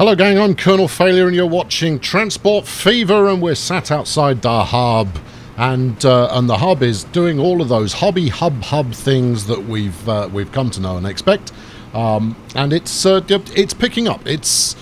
Hello gang, I'm Colonel Failure and you're watching Transport Fever, and we're sat outside the hub, and the hub is doing all of those hub things that we've come to know and expect, and it's picking up. It's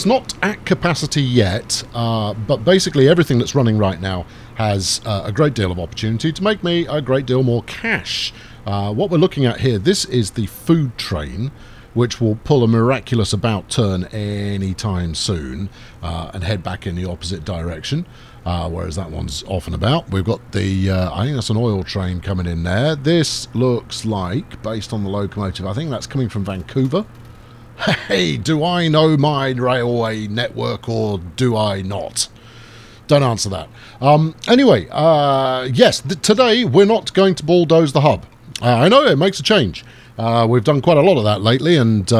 not at capacity yet, but basically everything that's running right now has a great deal of opportunity to make me a great deal more cash. What we're looking at here, this is the food train, which will pull a miraculous about turn anytime soon and head back in the opposite direction, whereas that one's off and about. We've got the, I think that's an oil train coming in there. This looks like, based on the locomotive, I think that's coming from Vancouver. Hey, do I know my railway network or do I not? Don't answer that. Anyway, yes, today we're not going to bulldoze the hub. I know it makes a change. We've done quite a lot of that lately, and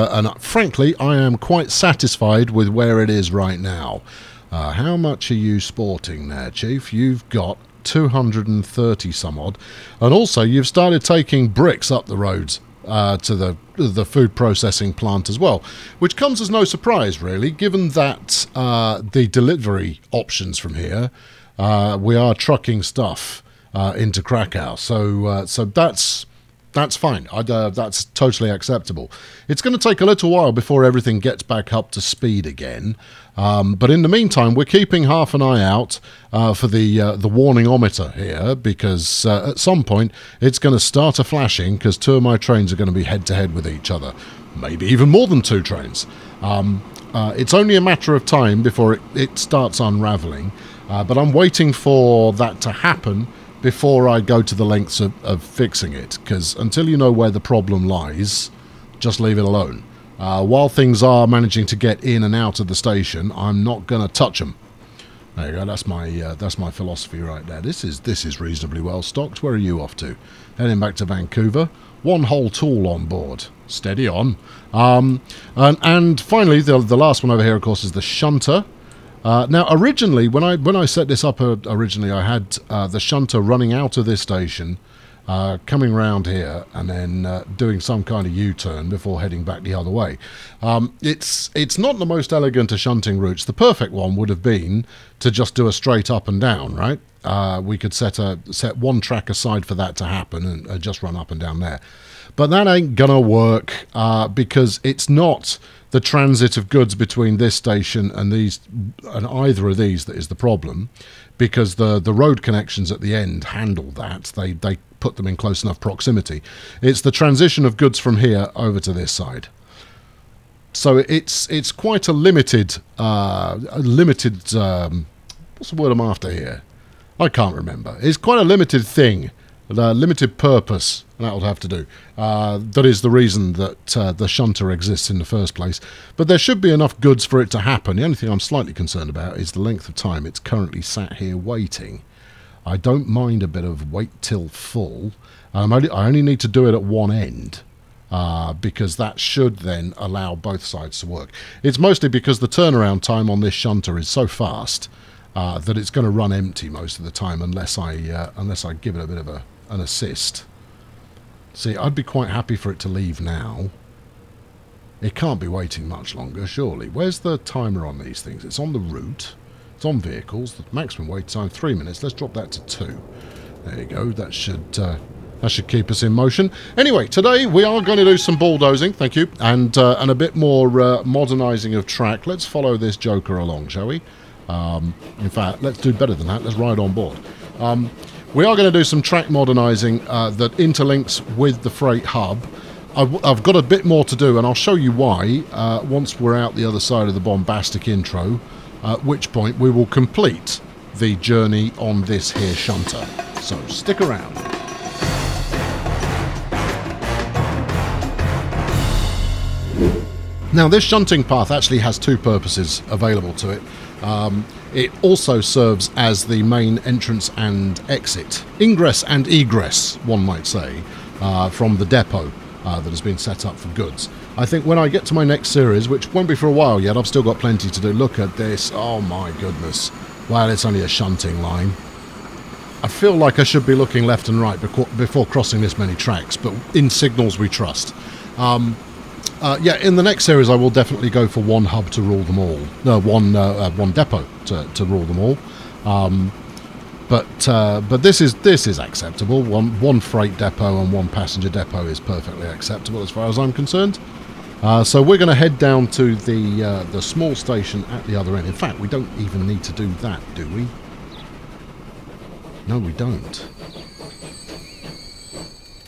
frankly, I am quite satisfied with where it is right now. How much are you sporting there, Chief? You've got 230 some odd, and also you've started taking bricks up the roads to the food processing plant as well, which comes as no surprise, really, given that the delivery options from here, we are trucking stuff into Krakow, so that's fine. That's totally acceptable. It's going to take a little while before everything gets back up to speed again. But in the meantime, we're keeping half an eye out for the warningometer here, because at some point it's going to start flashing, because two of my trains are going to be head-to-head with each other. Maybe even more than two trains. It's only a matter of time before it starts unraveling. But I'm waiting for that to happen before I go to the lengths of fixing it, because until you know where the problem lies, just leave it alone. While things are managing to get in and out of the station, I'm not going to touch them. There you go. That's my philosophy right there. This is reasonably well stocked. Where are you off to? Heading back to Vancouver. One whole tool on board. Steady on. And finally, the last one over here, of course, is the shunter. Now, originally, when I set this up, originally I had the shunter running out of this station, coming round here, and then doing some kind of U-turn before heading back the other way. It's not the most elegant of shunting routes. The perfect one would have been to just do a straight up and down, right? We could set one track aside for that to happen and just run up and down there. But that ain't gonna work because it's not the transit of goods between this station and either of these that is the problem, because the road connections at the end handle that. They put them in close enough proximity. It's the transition of goods from here over to this side. So it's quite a limited what's the word I'm after here? I can't remember. It's quite a limited thing. Limited purpose, that would have to do. That is the reason that the shunter exists in the first place. But there should be enough goods for it to happen. The only thing I'm slightly concerned about is the length of time it's currently sat here waiting. I don't mind a bit of wait till full. I only need to do it at one end, because that should then allow both sides to work. It's mostly because the turnaround time on this shunter is so fast that it's going to run empty most of the time unless I give it a bit of an assist. See, I'd be quite happy for it to leave now. It can't be waiting much longer, surely. Where's the timer on these things? It's on the route. It's on vehicles. The maximum wait time 3 minutes. Let's drop that to 2. There you go. That should keep us in motion. Anyway, today we are going to do some bulldozing, thank you, and a bit more modernising of track. Let's follow this joker along, shall we? In fact, let's do better than that. Let's ride on board. We are going to do some track modernising that interlinks with the freight hub. I've got a bit more to do, and I'll show you why once we're out the other side of the bombastic intro, at which point we will complete the journey on this here shunter. So stick around. Now, this shunting path actually has two purposes available to it. It also serves as the main entrance and exit, ingress and egress, one might say, from the depot that has been set up for goods. I think when I get to my next series, which won't be for a while yet, I've still got plenty to do. Look at this. Oh my goodness. Well, it's only a shunting line. I feel like I should be looking left and right before crossing this many tracks, but in signals we trust. Yeah, in the next series I will definitely go for one hub to rule them all. No, one depot to rule them all. But this is acceptable. One freight depot and one passenger depot is perfectly acceptable as far as I'm concerned. So we're going to head down to the small station at the other end. In fact, we don't even need to do that, do we? No, we don't.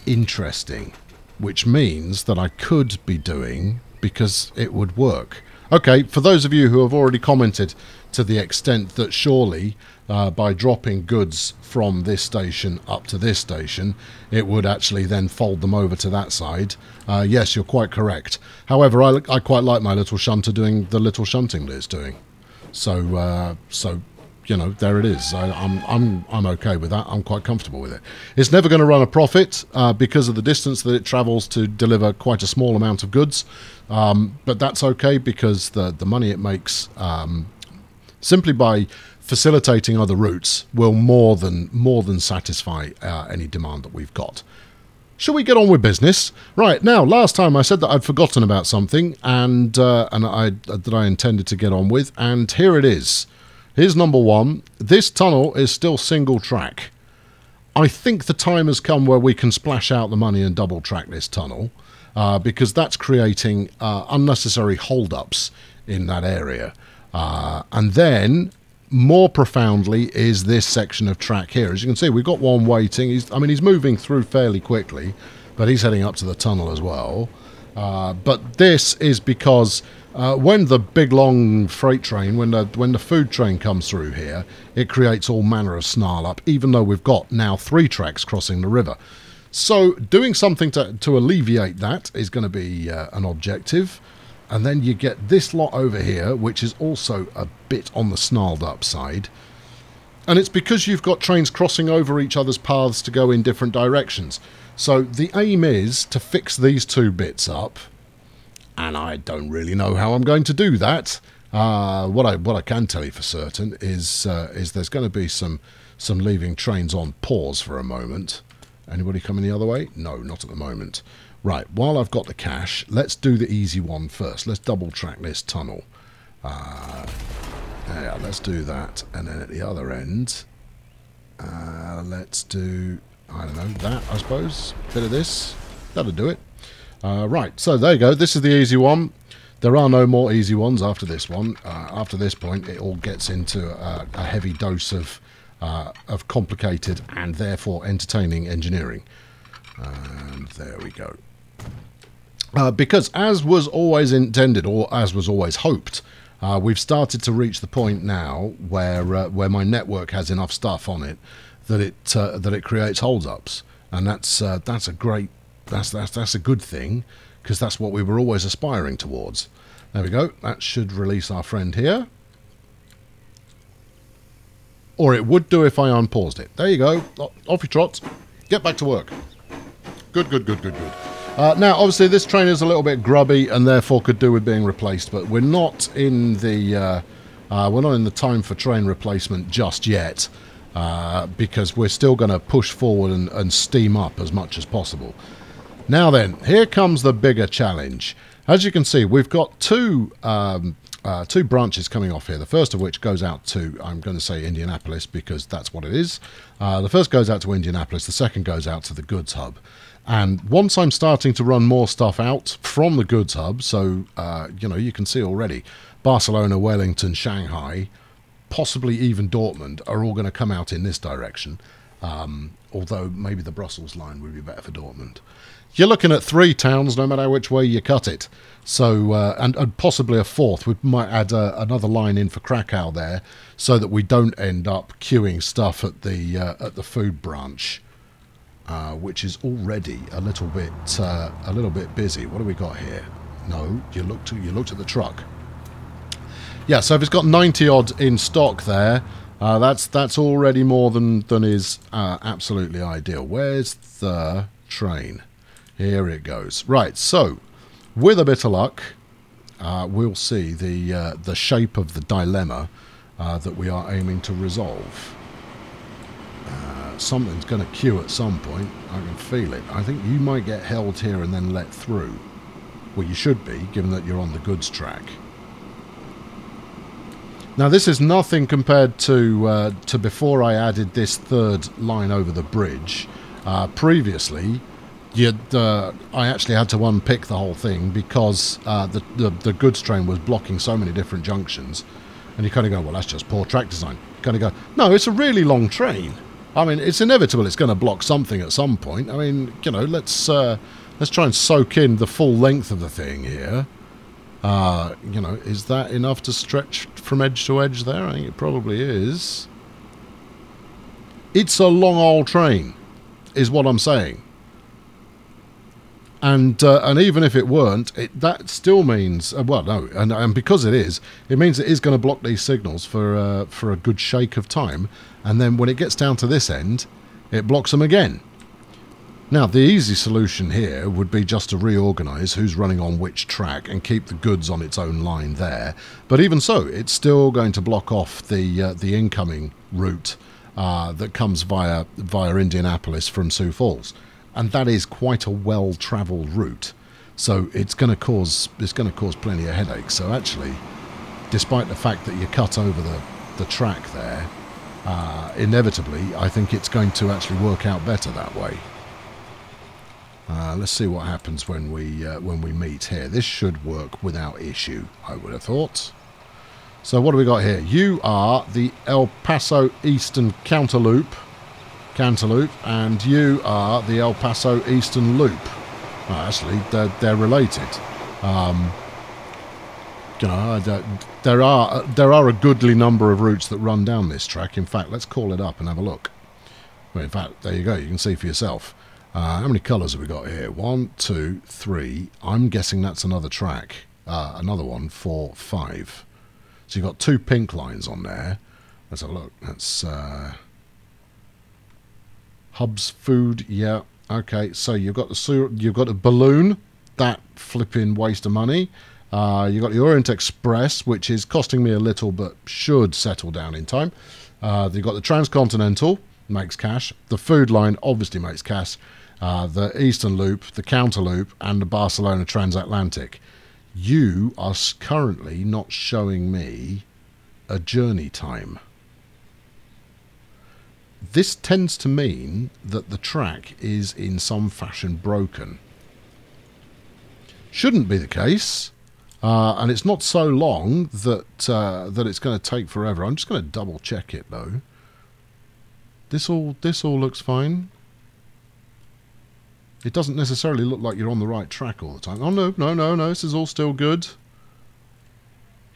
Interesting. Which means that I could be doing, because it would work. Okay, for those of you who have already commented to the extent that surely by dropping goods from this station up to this station, it would actually then fold them over to that side. Yes, you're quite correct. However, I quite like my little shunter doing the little shunting that it's doing. So, you know, there it is. I'm okay with that. I'm quite comfortable with it. It's never going to run a profit because of the distance that it travels to deliver quite a small amount of goods. But that's okay because the money it makes simply by facilitating other routes will more than satisfy any demand that we've got. Shall we get on with business? Right, now, last time I said that I'd forgotten about something and that I intended to get on with, and here it is. Here's number one. This tunnel is still single track. I think the time has come where we can splash out the money and double track this tunnel because that's creating unnecessary hold-ups in that area. And then, more profoundly, is this section of track here. As you can see, we've got one waiting. He's moving through fairly quickly, but he's heading up to the tunnel as well. But this is because when the big long freight train, when the food train comes through here, it creates all manner of snarl up, even though we've got now 3 tracks crossing the river. So doing something to alleviate that is going to be an objective. And then you get this lot over here, which is also a bit on the snarled up side. And it's because you've got trains crossing over each other's paths to go in different directions. So the aim is to fix these 2 bits up. And I don't really know how I'm going to do that. What I can tell you for certain is there's going to be some leaving trains on pause for a moment. Anybody coming the other way? No, not at the moment. Right, while I've got the cash, let's do the easy one first. Let's double track this tunnel. Yeah, let's do that. And then at the other end, let's do, I don't know, that, I suppose. Bit of this. That'll do it. Right, so there you go. This is the easy one. There are no more easy ones after this one. After this point, it all gets into a heavy dose of complicated and therefore entertaining engineering. And there we go. Because as was always intended, or as was always hoped, we've started to reach the point now where my network has enough stuff on it that it creates holdups, and that's a good thing, because that's what we were always aspiring towards. There we go. That should release our friend here, or it would do if I unpaused it. There you go. Off you trot. Get back to work. Good. Now, obviously, this train is a little bit grubby and therefore could do with being replaced, but we're not in the time for train replacement just yet, because we're still going to push forward and steam up as much as possible. Now then, here comes the bigger challenge. As you can see, we've got two branches coming off here. The first of which goes out to, I'm going to say Indianapolis because that's what it is. The first goes out to Indianapolis. The second goes out to the goods hub. And once I'm starting to run more stuff out from the goods hub, so, you can see already, Barcelona, Wellington, Shanghai, possibly even Dortmund are all going to come out in this direction. Although maybe the Brussels line would be better for Dortmund. You're looking at 3 towns no matter which way you cut it. So, and possibly a 4th. We might add another line in for Krakow there, so that we don't end up queuing stuff at the food branch, which is already a little bit busy. What do we got here? No, you looked at the truck. Yeah, so if it's got 90 odd in stock there, that's already more than is absolutely ideal. Where's the train? Here it goes. Right, so with a bit of luck, we'll see the shape of the dilemma that we are aiming to resolve. Something's going to queue at some point. I can feel it. I think you might get held here and then let through, Well, you should be, given that you're on the goods track. Now, this is nothing compared to before I added this third line over the bridge. Previously, I actually had to unpick the whole thing because the goods train was blocking so many different junctions. And you kind of go, well, that's just poor track design. You kind of go, no, it's a really long train. I mean, it's inevitable it's going to block something at some point. I mean, you know, let's try and soak in the full length of the thing here. You know, is that enough to stretch from edge to edge there? I think it probably is. It's a long old train, is what I'm saying. And even if it weren't, that still means, well, no, and because it means it is going to block these signals for a good shake of time, and then when it gets down to this end, it blocks them again. Now, the easy solution here would be just to reorganise who's running on which track and keep the goods on its own line there. But even so, it's still going to block off the incoming route that comes via Indianapolis from Sioux Falls. And that is quite a well-travelled route, so it's going to cause plenty of headaches. So actually, despite the fact that you cut over the track there, inevitably, I think it's going to actually work out better that way. Let's see what happens when we meet here. This should work without issue, I would have thought. So what do we got here? You are the El Paso Eastern Cantaloupe, and you are the El Paso Eastern Loop. Well, actually, they're related. You know, there are a goodly number of routes that run down this track. In fact, let's call it up and have a look. Well, in fact, there you go. You can see for yourself. How many colours have we got here? 1, 2, 3. I'm guessing that's another track. Another one, 4, 5. So you've got 2 pink lines on there. Let's have a look. That's Hub's Food. Yeah. Okay. So you've got a balloon. That flipping waste of money. You've got the Orient Express, which is costing me a little, but should settle down in time. You've got the Transcontinental, makes cash. The Food Line obviously makes cash. The Eastern Loop, the Counter Loop, and the Barcelona Transatlantic. You are currently not showing me a journey time. This tends to mean that the track is in some fashion broken. Shouldn't be the case, and it's not so long that that it's going to take forever. I'm just going to double check it though. This all looks fine. It doesn't necessarily look like you're on the right track all the time. Oh, no, this is all still good.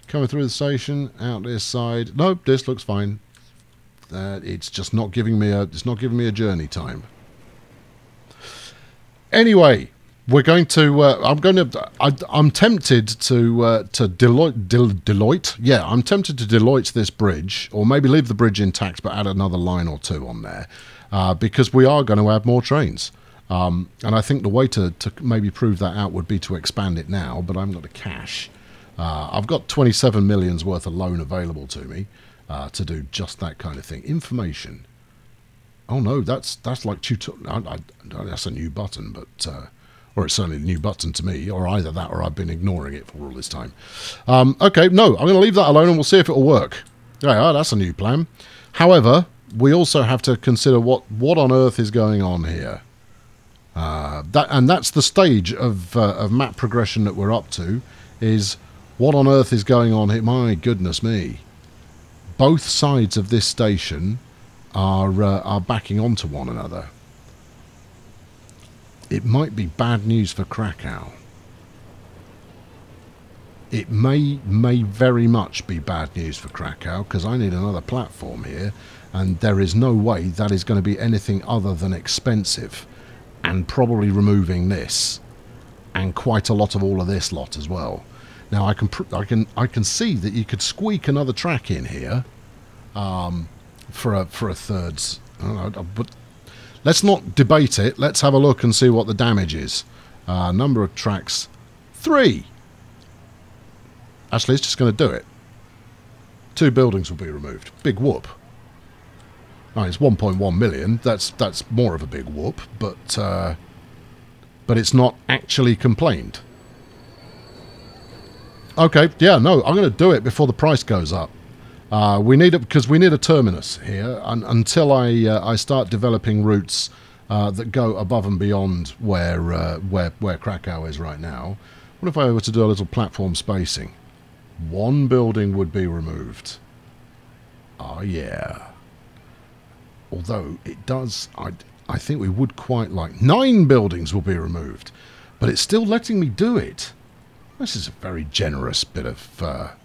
Coming through the station, out this side. Nope, this looks fine. It's just not giving me a journey time. Anyway, we're going to. I'm tempted to Deloitte. Yeah, I'm tempted to Deloitte this bridge, or maybe leave the bridge intact but add another line or 2 on there, because we are going to add more trains. And I think the way to maybe prove that out would be to expand it now, but I haven't got the cash. I've got 27 million's worth of loan available to me to do just that kind of thing. Information. Oh no, that's like that's a new button, but or it's certainly a new button to me, or either that or I've been ignoring it for all this time. Okay, no, I'm going to leave that alone and we'll see if it'll work. Yeah, that's a new plan. However, we also have to consider what on earth is going on here. That's the stage of map progression that we're up to, is what on earth is going on here. My goodness me. Both sides of this station are backing onto one another. It might be bad news for Krakow. It may very much be bad news for Krakow, because I need another platform here, and there is no way that is going to be anything other than expensive. And probably removing this, and quite a lot of all of this lot as well. Now I can see that you could squeak another track in here, for a thirds. But let's not debate it. Let's have a look and see what the damage is. Number of tracks, 3. Actually, it's just going to do it. 2 buildings will be removed. Big whoop. It's 1.1 million. That's more of a big whoop, but it's not actually complained. Okay, yeah, no, I'm going to do it before the price goes up. We need it because we need a terminus here until I start developing routes that go above and beyond where Krakow is right now. What if I were to do a little platform spacing? One building would be removed. Oh yeah. Although it does, I think we would quite like 9 buildings will be removed, but it's still letting me do it. This is a very generous bit of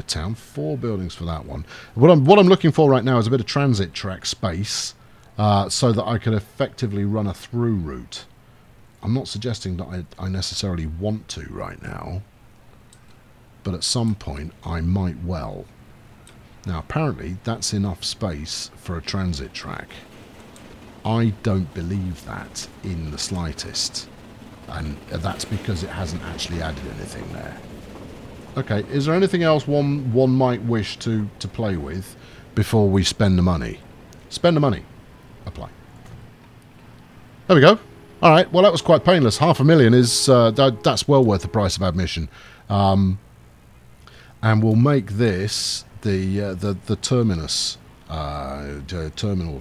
town. 4 buildings for that one. What I'm looking for right now is a bit of transit track space, so that I can effectively run a through route. I'm not suggesting that I necessarily want to right now, but at some point I might well. Now apparently that's enough space for a transit track. I don't believe that in the slightest. And that's because it hasn't actually added anything there. Okay, is there anything else one might wish to play with before we spend the money? Spend the money. Apply. There we go. Alright, well that was quite painless. $500,000 is... that's well worth the price of admission. And we'll make this the terminus.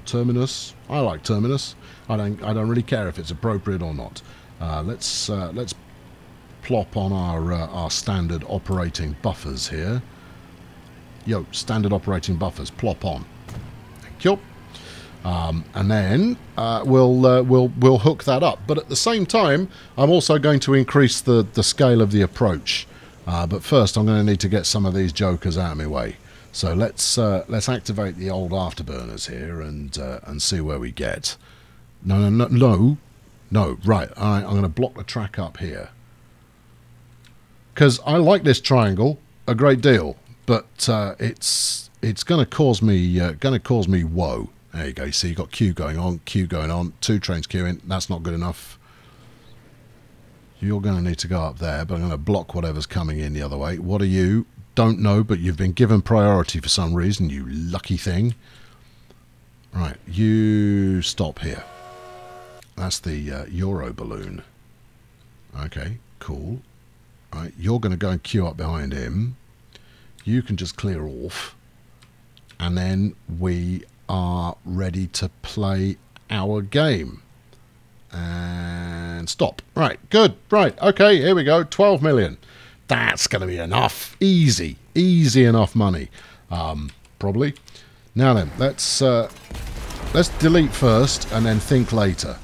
Terminus. I like terminus. I don't really care if it's appropriate or not. Let's plop on our standard operating buffers here. Yo, standard operating buffers, plop on. Thank you. And then we'll hook that up. But at the same time, I'm also going to increase the scale of the approach. But first, I'm going to need to get some of these jokers out of my way. So let's activate the old afterburners here and see where we get. No. Right. I'm going to block the track up here because I like this triangle a great deal, but it's going to cause me woe. There you go. See, you got queue going on, 2 trains queuing. That's not good enough. You're going to need to go up there, but I'm going to block whatever's coming in the other way. What are you? Don't know, but you've been given priority for some reason, you lucky thing. Right, you stop here. That's the Euro balloon. Okay, cool. Right, you're going to go and queue up behind him. You can just clear off. And then we are ready to play our game. And stop. Right, good. Right, okay, here we go. 12 million. That's going to be enough. Easy enough money. Probably. Now then, let's delete first and then think later.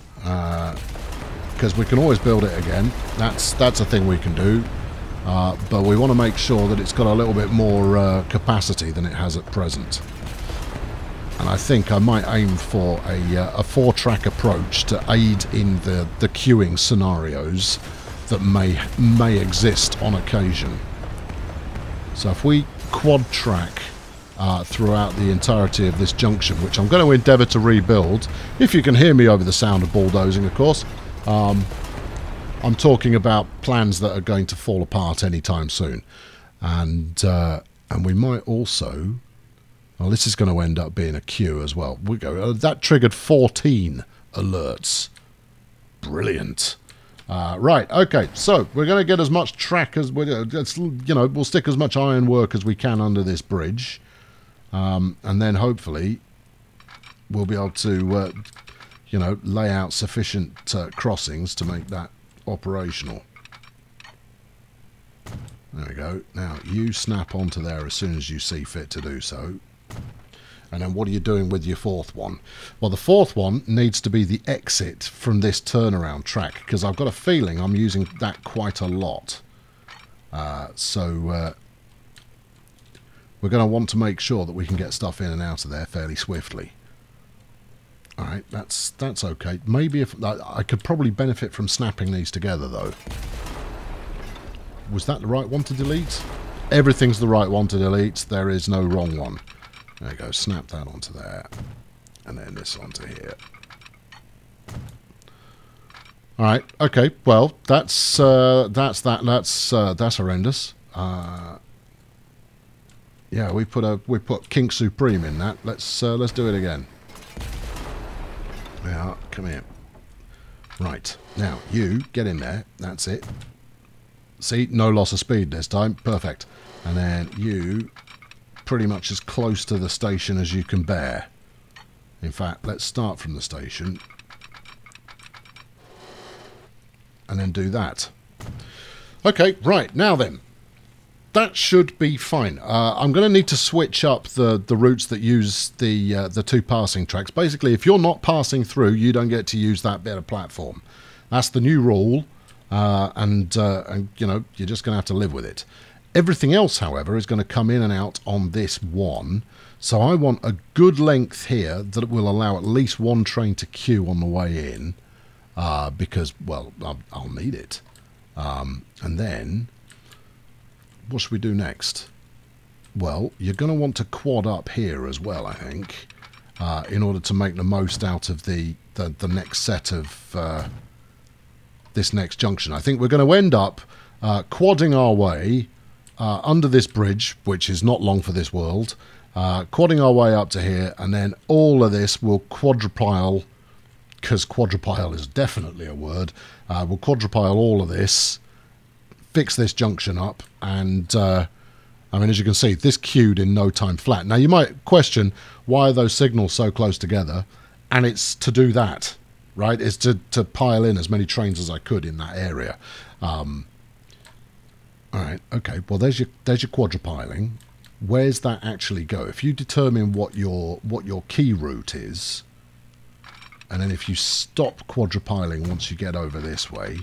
Because we can always build it again. That's a thing we can do. But we want to make sure that it's got a little bit more capacity than it has at present. And I think I might aim for a 4-track approach to aid in the queuing scenarios that may exist on occasion. So if we quad track throughout the entirety of this junction, which I'm going to endeavour to rebuild, if you can hear me over the sound of bulldozing, of course. I'm talking about plans that are going to fall apart anytime soon, and we might also. Well, this is going to end up being a queue as well. We go. That triggered 14 alerts. Brilliant. Right, okay, so we're going to get as much track as we'll stick as much ironwork as we can under this bridge, and then hopefully we'll be able to, lay out sufficient crossings to make that operational. There we go. Now you snap onto there as soon as you see fit to do so. And then what are you doing with your 4th one? Well, the 4th one needs to be the exit from this turnaround track, because I've got a feeling I'm using that quite a lot. So we're going to want to make sure that we can get stuff in and out of there fairly swiftly. All right, that's okay. Maybe if I could probably benefit from snapping these together, though. Was that the right one to delete? Everything's the right one to delete. There is no wrong one. There you go, snap that onto there, and then this onto here. All right, okay. Well, that's horrendous. Yeah, we put King Supreme in that. Let's do it again. Yeah, come here. Right now, you get in there. That's it. See, no loss of speed this time. Perfect. And then you pretty much as close to the station as you can bear. In fact, let's start from the station and then do that. Okay, right, now then. That should be fine. I'm going to need to switch up the routes that use the two passing tracks. Basically, if you're not passing through, you don't get to use that bit of platform. That's the new rule, and you know, you're just going to have to live with it. Everything else, however, is going to come in and out on this one. So I want a good length here that will allow at least one train to queue on the way in, because, well, I'll need it. And then, what should we do next? Well, you're going to want to quad up here as well, I think, in order to make the most out of the next set of this next junction. I think we're going to end up quadding our way under this bridge, which is not long for this world, quadding our way up to here, and then all of this will quadrupile, because quadrupile is definitely a word. We'll quadrupile all of this, fix this junction up, and I mean, as you can see, this queued in no time flat. Now, you might question, why are those signals so close together? And it's to do that, right? It's to pile in as many trains as I could in that area. All right, okay, well, there's your quadrupiling. Where's that actually go? If you determine what your key route is, and then if you stop quadrupiling once you get over this way,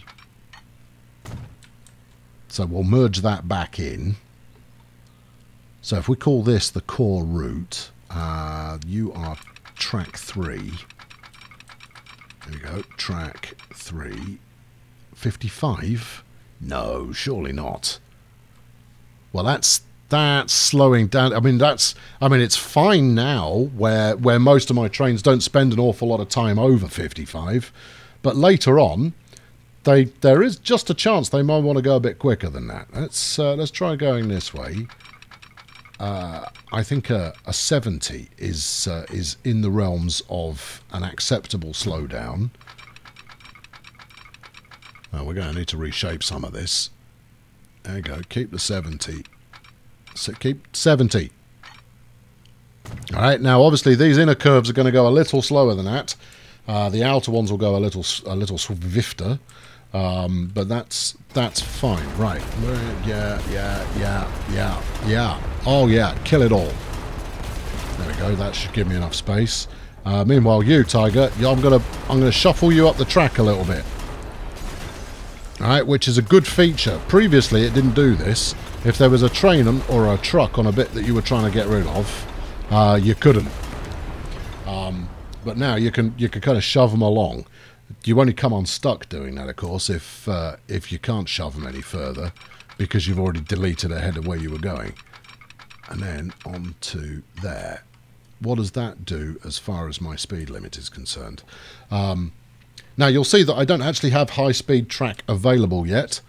so we'll merge that back in. So if we call this the core route, you are track 3. There we go, track 3. 55? No, surely not. Well, that's slowing down. I mean, it's fine now where most of my trains don't spend an awful lot of time over 55, but later on, there is just a chance they might want to go a bit quicker than that. Let's try going this way. I think a 70 is in the realms of an acceptable slowdown. Oh, we're going to need to reshape some of this. There you go. Keep the 70. So keep 70. All right. Now, obviously, these inner curves are going to go a little slower than that. The outer ones will go a little swifter. But that's fine. Right. Yeah. Oh, yeah. Kill it all. There we go. That should give me enough space. Meanwhile, you, Tiger, I'm gonna shuffle you up the track a little bit. Alright, which is a good feature. Previously, it didn't do this. If there was a train or a truck on a bit that you were trying to get rid of, you couldn't. But now you can kind of shove them along. You only come unstuck doing that, of course, if you can't shove them any further, because you've already deleted ahead of where you were going. And then on to there. What does that do as far as my speed limit is concerned? Now, you'll see that I don't actually have high-speed track available yet,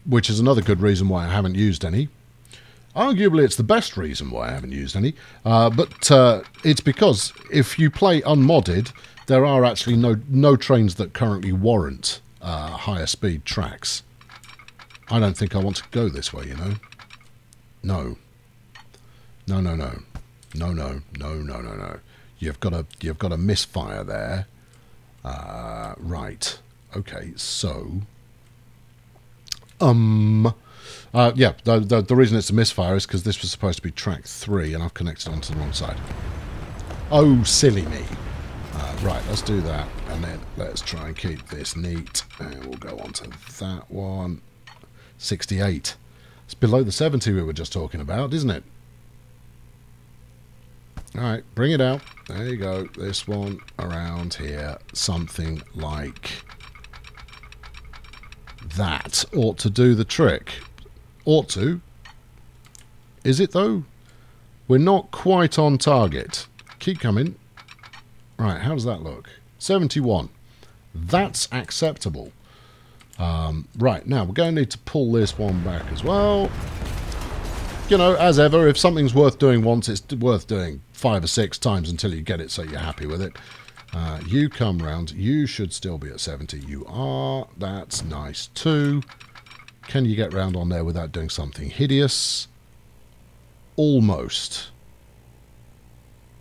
which is another good reason why I haven't used any. Arguably, it's the best reason why I haven't used any, but it's because if you play unmodded, there are actually no trains that currently warrant higher speed tracks. I don't think I want to go this way, you know. No. No. You've got a misfire there. Right. Okay, so yeah, the reason it's a misfire is because this was supposed to be track 3 and I've connected onto the wrong side. Oh, silly me. Right, let's do that, and then let's try and keep this neat, and we'll go on to that one. 68. It's below the 70 we were just talking about, isn't it? Alright, bring it out. There you go. This one around here. Something like that ought to do the trick. Ought to. Is it, though? We're not quite on target. Keep coming. Right, how does that look? 71. That's acceptable. Right, now we're going to need to pull this one back as well. You know, as ever, if something's worth doing once, it's worth doing 5 or 6 times until you get it so you're happy with it. You come round. You should still be at 70. You are. That's nice too. Can you get round on there without doing something hideous? Almost.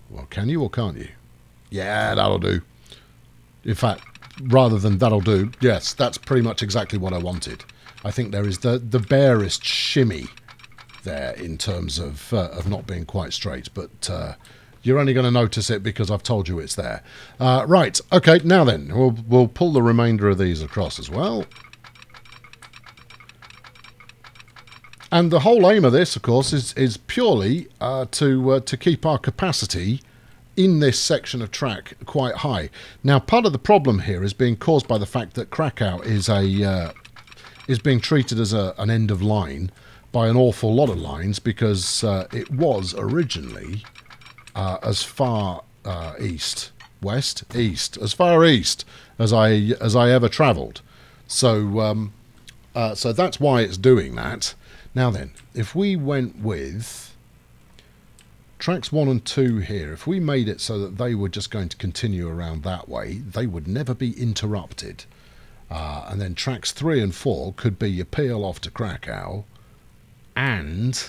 Well, can you or can't you? Yeah, that'll do. In fact, rather than that'll do, yes, that's pretty much exactly what I wanted. I think there is the barest shimmy there in terms of not being quite straight, but you're only going to notice it because I've told you it's there. Right, okay, now then, we'll pull the remainder of these across as well. And the whole aim of this, of course, is purely to keep our capacity in this section of track quite high. Now, part of the problem here is being caused by the fact that Krakow is being treated as an end of line by an awful lot of lines because it was originally as far east, as far east as I ever travelled. So so that's why it's doing that. Now then, if we went with tracks 1 and 2 here, if we made it so that they were just going to continue around that way, they would never be interrupted. And then tracks 3 and 4 could be your peel off to Krakow and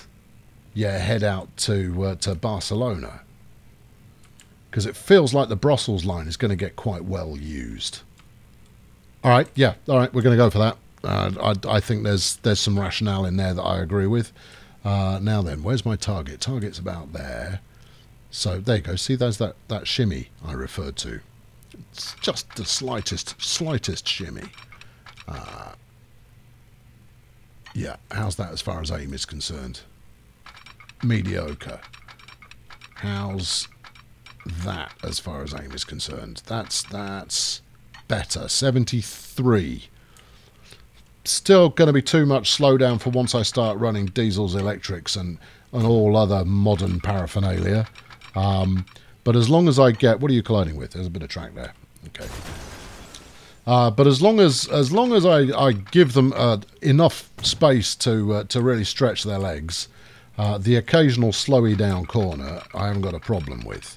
yeah, head out to Barcelona. Because it feels like the Brussels line is going to get quite well used. All right, yeah, all right, we're going to go for that. I think there's some rationale in there that I agree with. Now then, where's my target? Target's about there. So there you go. See, there's that shimmy I referred to. It's just the slightest shimmy. Yeah, how's that as far as aim is concerned? Mediocre. How's that as far as aim is concerned? That's better. 73. Still going to be too much slowdown for once I start running diesels, electrics, and all other modern paraphernalia. But as long as I get... What are you colliding with? There's a bit of track there. Okay. But as long as I give them enough space to really stretch their legs, the occasional slowy down corner I haven't got a problem with.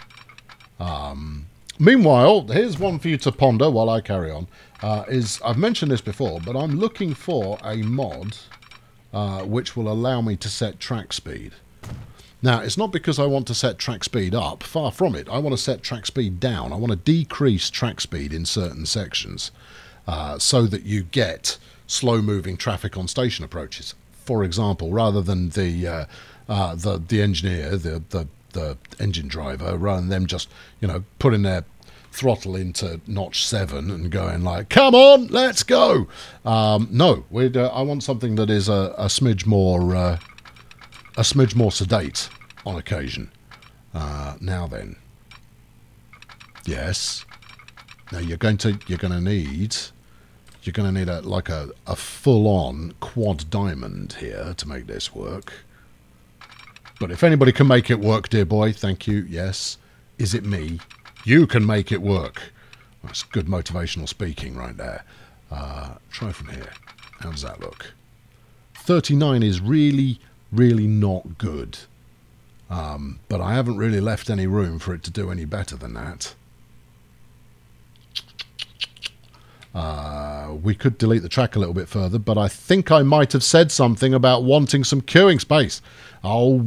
Meanwhile, here's one for you to ponder while I carry on. I've mentioned this before, but I'm looking for a mod which will allow me to set track speed. Now, it's not because I want to set track speed up, far from it. I want to set track speed down. I want to decrease track speed in certain sections so that you get slow-moving traffic on station approaches. For example, rather than the engineer, the engine driver, rather than them just, putting their throttle into notch 7 and going like, come on, let's go. No, I want something that is a smidge more sedate on occasion. Now then, yes. Now you're going to need a full-on quad diamond here to make this work. But if anybody can make it work, dear boy, thank you. Yes, is it me? You can make it work. That's good motivational speaking right there. Try from here. How does that look? 39 is really, really not good. But I haven't really left any room for it to do any better than that. We could delete the track a little bit further, but I think I might have said something about wanting some queuing space. Oh,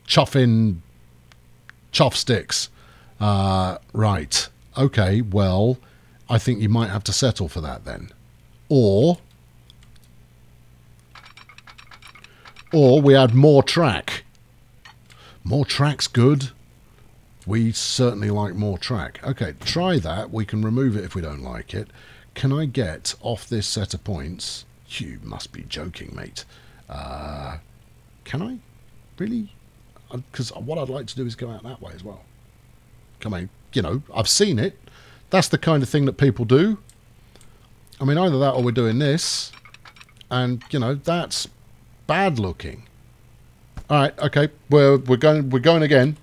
chuff sticks. Right. Okay, well, I think you might have to settle for that then. Or we add more track. More track's good. We certainly like more track. Okay, try that. We can remove it if we don't like it. Can I get off this set of points? You must be joking, mate. Can I? Really? Because what I'd like to do is go out that way as well. Come on, I've seen it. That's the kind of thing that people do. I mean, either that or we're doing this. And, that's bad looking. All right, okay. We're going again.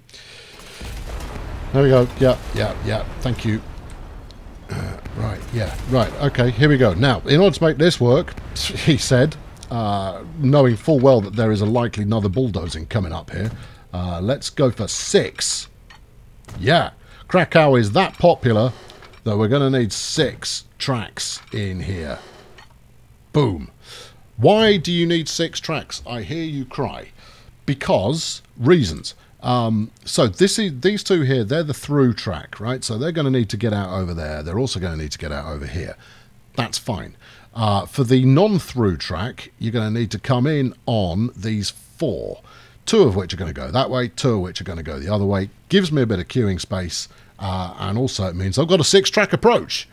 There we go. Yeah. Thank you. Right, yeah. Right, okay. Here we go. Now, in order to make this work, he said, knowing full well that there is a likely another bulldozing coming up here, let's go for 6. Yeah. Krakow is that popular that we're going to need 6 tracks in here. Boom. Why do you need 6 tracks? I hear you cry. Because reasons. So these two here, they're the through track, right? So they're going to need to get out over there. They're also going to need to get out over here. That's fine. For the non-through track, you're going to need to come in on these 4. 2 of which are going to go that way, 2 of which are going to go the other way. Gives me a bit of queuing space, and also it means I've got a 6-track approach,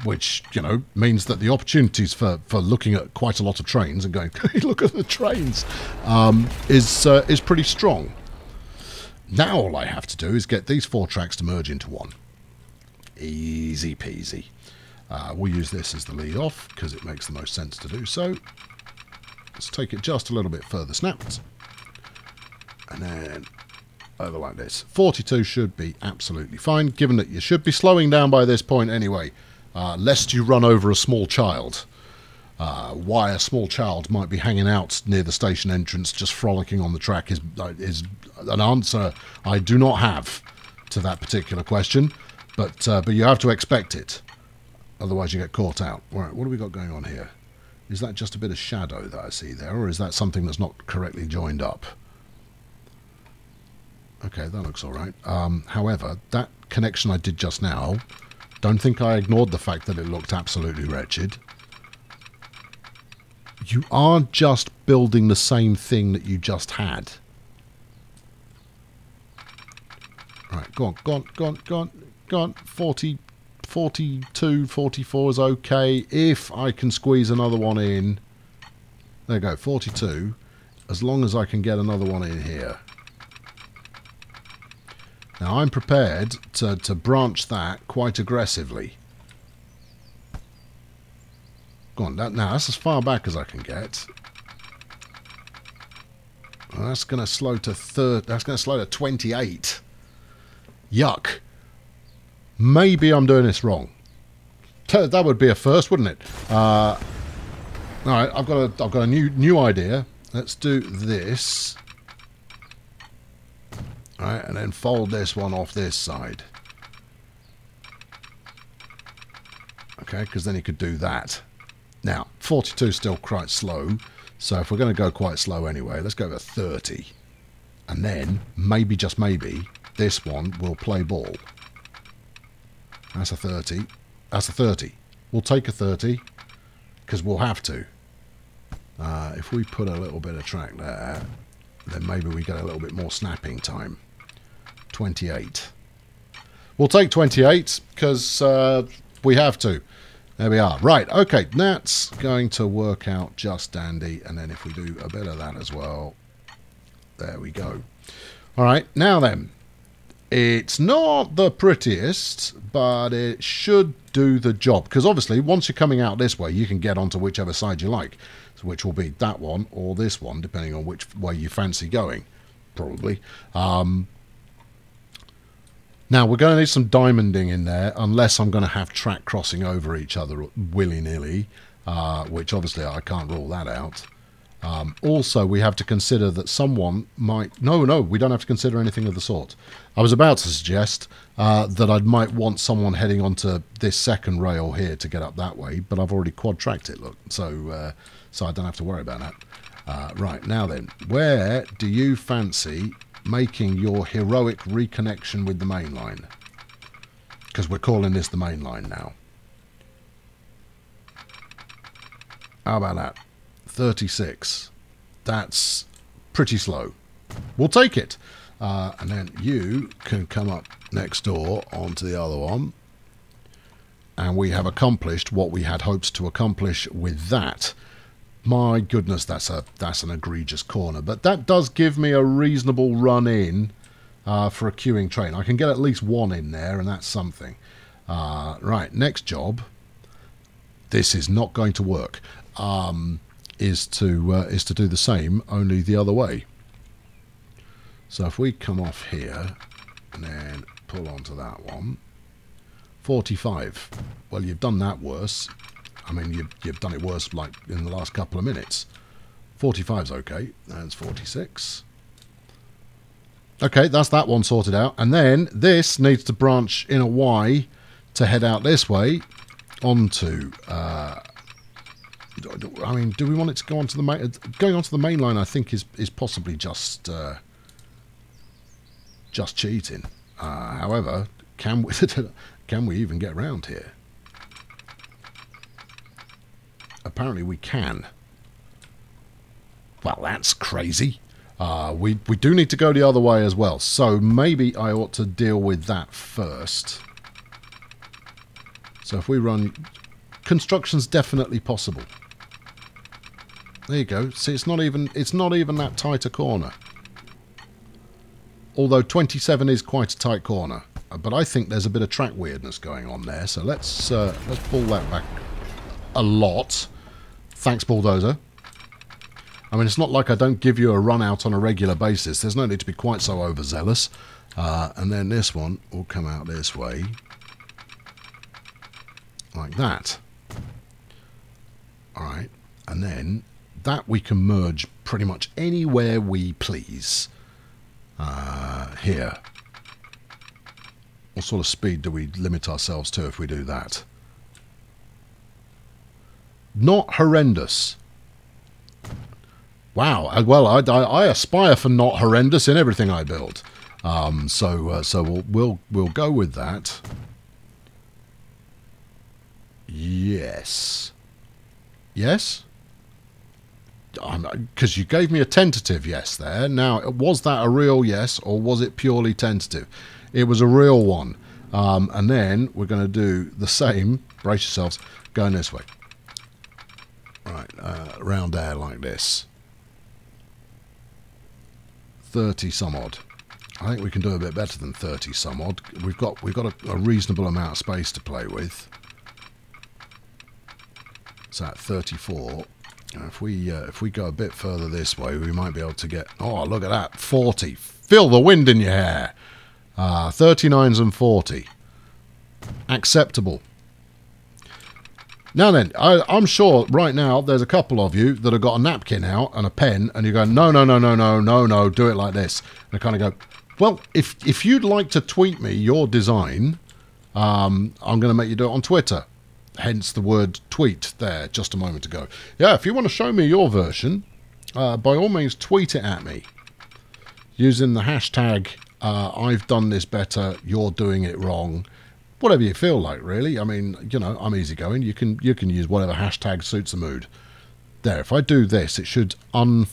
which, you know, means that the opportunities for looking at quite a lot of trains and going, hey, look at the trains, is pretty strong. Now all I have to do is get these 4 tracks to merge into one. Easy peasy. We'll use this as the lead off because it makes the most sense to do so. Let's take it just a little bit further snapped. And then over like this. 42 should be absolutely fine, given that you should be slowing down by this point anyway, lest you run over a small child. Why a small child might be hanging out near the station entrance just frolicking on the track is an answer I do not have to that particular question, but you have to expect it. Otherwise you get caught out. Right, what have we got going on here? Is that just a bit of shadow that I see there, or is that something that's not correctly joined up? Okay, that looks all right. However, that connection I did just now, don't think I ignored the fact that it looked absolutely wretched. You are just building the same thing that you just had. Right, go on, go on, go on, go on, go on. 40, 42, 44 is okay. If I can squeeze another one in. There you go, 42. As long as I can get another one in here. Now, I'm prepared to branch that quite aggressively. Go on, now that's as far back as I can get. Well, that's going to slow to that's going to slow to 28. Yuck. Maybe I'm doing this wrong. That would be a first, wouldn't it? All right, I've got a new idea. Let's do this. Alright, and then fold this one off this side. Okay, because then you could do that. Now, 42 is still quite slow, so if we're going to go quite slow anyway, let's go for 30. And then, maybe, just maybe, this one will play ball. That's a 30. That's a 30. We'll take a 30, because we'll have to. If we put a little bit of track there, then maybe we get a little bit more snapping time. 28. We'll take 28 because we have to. There we are. Right, okay, that's going to work out just dandy. And then if we do a bit of that as well, there we go. All right, now then, it's not the prettiest, but it should do the job. Because obviously, once you're coming out this way, you can get onto whichever side you like, which will be that one or this one, depending on which way you fancy going, probably. Now, we're going to need some diamonding in there, unless I'm going to have track crossing over each other willy-nilly, which obviously I can't rule that out. Also, we have to consider that someone might... No, we don't have to consider anything of the sort. I was about to suggest that I might want someone heading onto this second rail here to get up that way, but I've already quad-tracked it, look, so I don't have to worry about that. Right, now then, where do you fancy making your heroic reconnection with the main line? Because we're calling this the main line now. How about that? 36. That's pretty slow. We'll take it. And then you can come up next door onto the other one. And we have accomplished what we had hopes to accomplish with that. My goodness, that's an egregious corner. But that does give me a reasonable run in for a queuing train. I can get at least one in there, and that's something. Right, next job. This is not going to work. Is to do the same, only the other way. So if we come off here and then pull onto that one. 45. Well, you've done that worse. I mean, you've done it worse, like, in the last couple of minutes. 45's okay. That's 46. Okay, that's that one sorted out. And then this needs to branch in a Y to head out this way onto I mean, do we want it to go onto the main... Going onto the main line, I think, is possibly just cheating. However, can we even get around here? Apparently we can. Well, that's crazy. We do need to go the other way as well. So maybe I ought to deal with that first. So if we run... Construction's definitely possible. There you go. See, it's not even that tight a corner. Although 27 is quite a tight corner. But I think there's a bit of track weirdness going on there. So let's pull that back a lot. Thanks, bulldozer. I mean, it's not like I don't give you a run out on a regular basis. There's no need to be quite so overzealous. And then this one will come out this way. Like that. Alright. And then that we can merge pretty much anywhere we please. Here. What sort of speed do we limit ourselves to if we do that? Not horrendous. Wow. Well, I aspire for not horrendous in everything I build. So we'll go with that. Yes. Yes? Because you gave me a tentative yes there. Now, was that a real yes or was it purely tentative? It was a real one. And then we're going to do the same. Brace yourselves. Going this way. Right, around there like this. 30 some odd. I think we can do a bit better than 30 some odd. We've got a reasonable amount of space to play with. So at 34. If we go a bit further this way, we might be able to get... Oh, look at that. 40. Feel the wind in your hair. 39s and 40. Acceptable. Now then, I'm sure right now there's a couple of you that have got a napkin out and a pen, and you go, no, do it like this. And I kind of go, well, if you'd like to tweet me your design, I'm going to make you do it on Twitter. Hence the word tweet there just a moment ago. Yeah, if you want to show me your version, by all means tweet it at me. Using the hashtag, I've done this better, you're doing it wrong. Whatever you feel like, really. I mean, you know, I'm easygoing. You can use whatever hashtag suits the mood. There, if I do this, it should unbork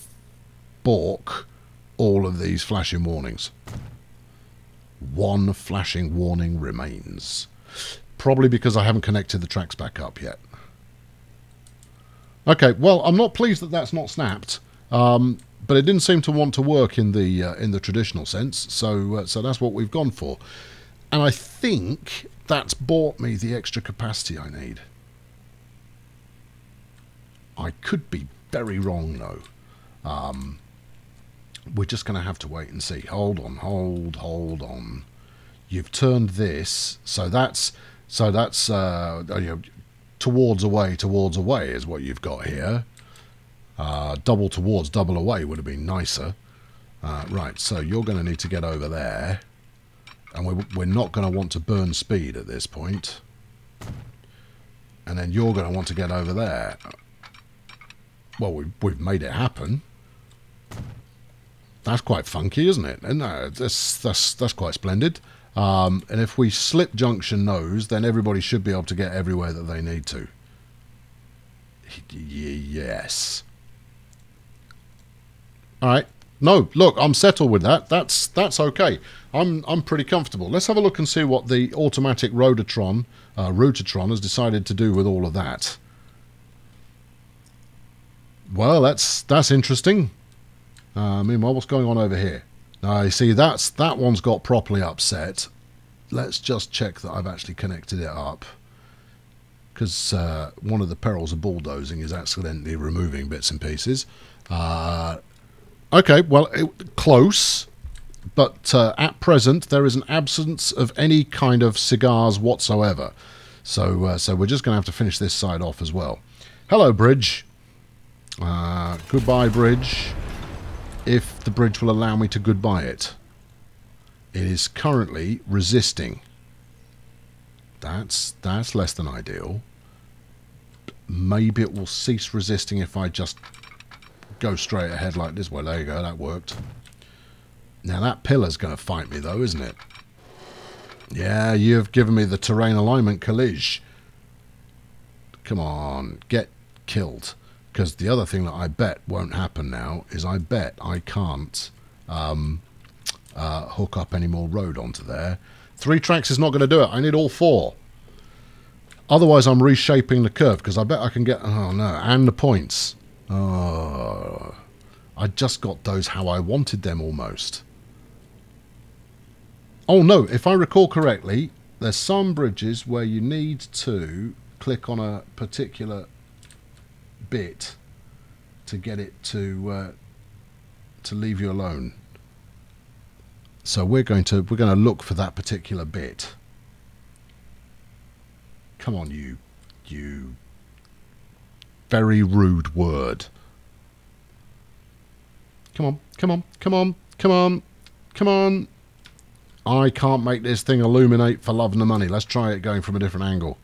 all of these flashing warnings. One flashing warning remains. Probably because I haven't connected the tracks back up yet. Okay, well, I'm not pleased that that's not snapped, but it didn't seem to want to work in the traditional sense, so that's what we've gone for. And I think that's bought me the extra capacity I need. I could be very wrong, though. We're just going to have to wait and see. Hold on. You've turned this, so that's you know, towards away is what you've got here. Double towards, double away would have been nicer. Right, so you're going to need to get over there. And we're not going to want to burn speed at this point. And then you're going to want to get over there. Well, we've made it happen. That's quite funky, isn't it? And that's quite splendid. And if we slip junction nose, then everybody should be able to get everywhere that they need to. Yes. All right. No, look, I'm settled with that. That's okay. I'm pretty comfortable. Let's have a look and see what the automatic Rotatron has decided to do with all of that. Well, that's interesting. Meanwhile, what's going on over here? Now, you see, that one's got properly upset. Let's just check that I've actually connected it up. Because one of the perils of bulldozing is accidentally removing bits and pieces. Okay, well, close. But at present, there is an absence of any kind of cigars whatsoever. So we're just going to have to finish this side off as well. Hello, bridge. Goodbye, bridge. If the bridge will allow me to goodbye it. It is currently resisting. That's less than ideal. maybe it will cease resisting if I just go straight ahead like this. Well, there you go, that worked. Now that pillar's going to fight me though, isn't it? Yeah, you've given me the terrain alignment collision. Come on, get killed. Because the other thing that I bet won't happen now is I bet I can't hook up any more road onto there. 3 tracks is not going to do it. I need all 4. Otherwise, I'm reshaping the curve because I bet I can get... Oh, no. And the points. Oh, I just got those how I wanted them almost. Oh, no. If I recall correctly, there's some bridges where you need to click on a particular bit to get it to leave you alone. So we're going to look for that particular bit. Come on, you very rude word. Come on, come on, come on, come on, come on. I can't make this thing illuminate for love and the money. Let's try it going from a different angle.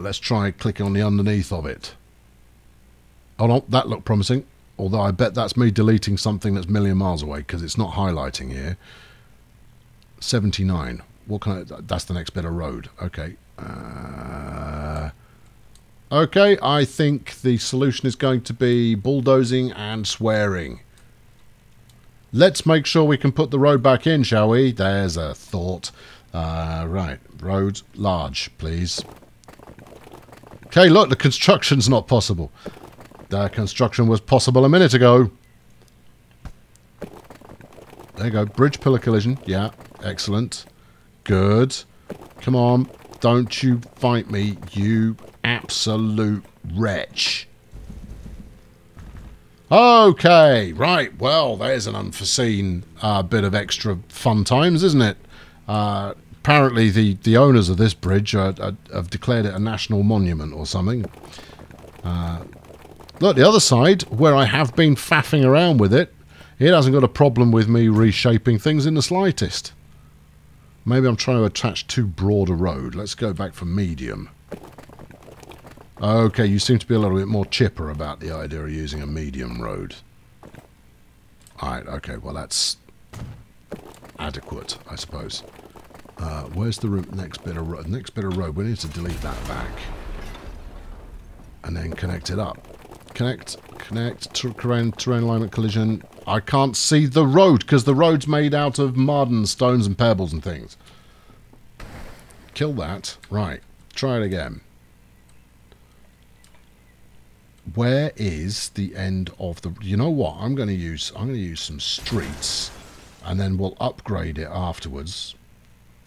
Let's try clicking on the underneath of it. Oh no, that looked promising. Although I bet that's me deleting something that's a million miles away because it's not highlighting here. 79. What kind of... That's the next bit of road. Okay. Okay, I think the solution is going to be bulldozing and swearing. Let's make sure we can put the road back in, shall we? There's a thought. Right. Road large, please. Okay, look, the construction's not possible. The construction was possible a minute ago. There you go. Bridge pillar collision. Yeah, excellent. Good. Come on. Don't you fight me, you absolute wretch. Okay, right. Well, there's an unforeseen bit of extra fun times, isn't it? Apparently, the owners of this bridge have declared it a national monument or something. Look, the other side, where I have been faffing around with it, it hasn't got a problem with me reshaping things in the slightest. Maybe I'm trying to attach too broad a road. Let's go back for medium. Okay, you seem to be a little bit more chipper about the idea of using a medium road. Alright, okay, well that's adequate, I suppose. Where's the next bit of road? Next bit of road, we need to delete that back. And then connect it up. Connect, terrain alignment collision. I can't see the road because the road's made out of mud and stones and pebbles and things. Kill that. Right. Try it again. Where is the end of the... You know what? I'm going to use some streets and then we'll upgrade it afterwards.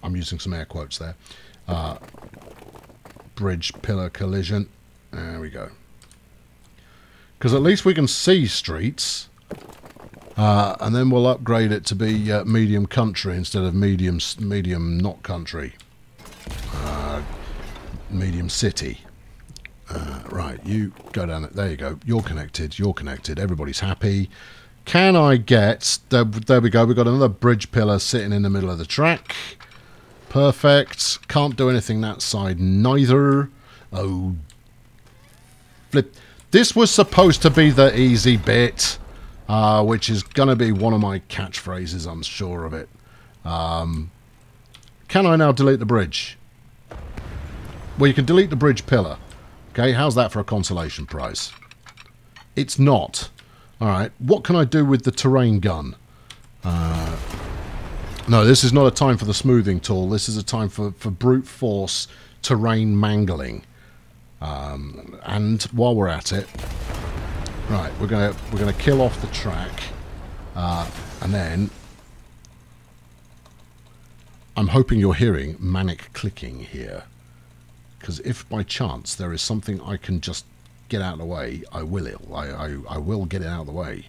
I'm using some air quotes there. Bridge pillar collision. There we go. Because at least we can see streets. And then we'll upgrade it to be medium country instead of medium not country. Medium city. Right, you go down it. There you go. You're connected. You're connected. Everybody's happy. Can I get... There we go. We've got another bridge pillar sitting in the middle of the track. Perfect. Can't do anything that side neither. Oh. Flip. This was supposed to be the easy bit. Which is going to be one of my catchphrases, I'm sure of it. Can I now delete the bridge? Well, you can delete the bridge pillar. Okay, how's that for a consolation prize? It's not. Alright, what can I do with the terrain gun? No, this is not a time for the smoothing tool. This is a time for brute force terrain mangling. And while we're at it... Right, we're gonna kill off the track, and then I'm hoping you're hearing manic clicking here, because if by chance there is something I can just get out of the way, I will. I will get it out of the way.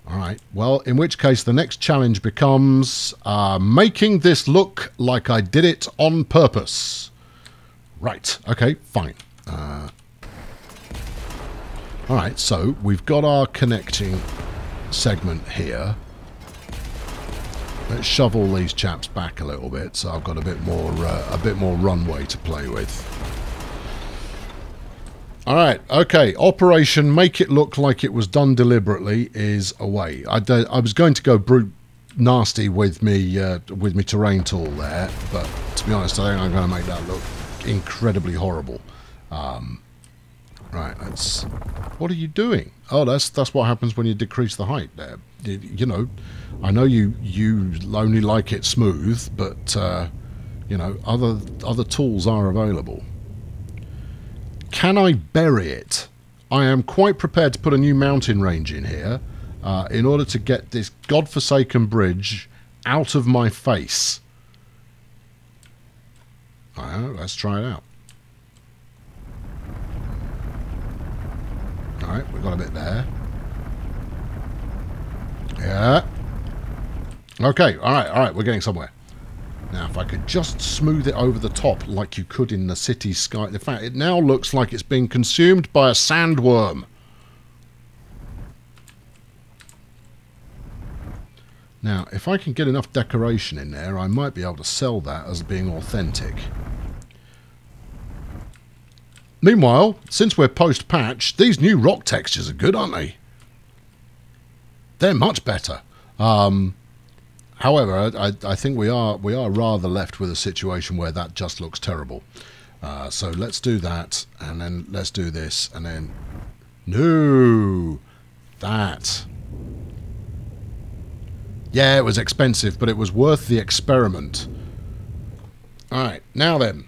All right. Well, in which case the next challenge becomes making this look like I did it on purpose. Right. Okay. Fine. Alright, so we've got our connecting segment here. Let's shove all these chaps back a little bit, so I've got a bit more runway to play with. All right, okay. Operation Make It Look Like It Was Done Deliberately is away. I was going to go brute nasty with me terrain tool there, but to be honest, I think I'm going to make that look incredibly horrible. Right, let's... What are you doing? Oh, that's what happens when you decrease the height there. You know, I know you only like it smooth, but you know, other tools are available. Can I bury it? I am quite prepared to put a new mountain range in here in order to get this godforsaken bridge out of my face. Alright, let's try it out. Alright, we've got a bit there. Yeah. Okay, alright, we're getting somewhere. Now, if I could just smooth it over the top like you could in the city sky. In fact, it now looks like it's being consumed by a sandworm. Now, if I can get enough decoration in there, I might be able to sell that as being authentic. Meanwhile, since we're post-patch, these new rock textures are good, aren't they? They're much better. However, I think we are rather left with a situation where that just looks terrible. So let's do that, and then let's do this, and then... No! That. Yeah, it was expensive, but it was worth the experiment. Alright, now then.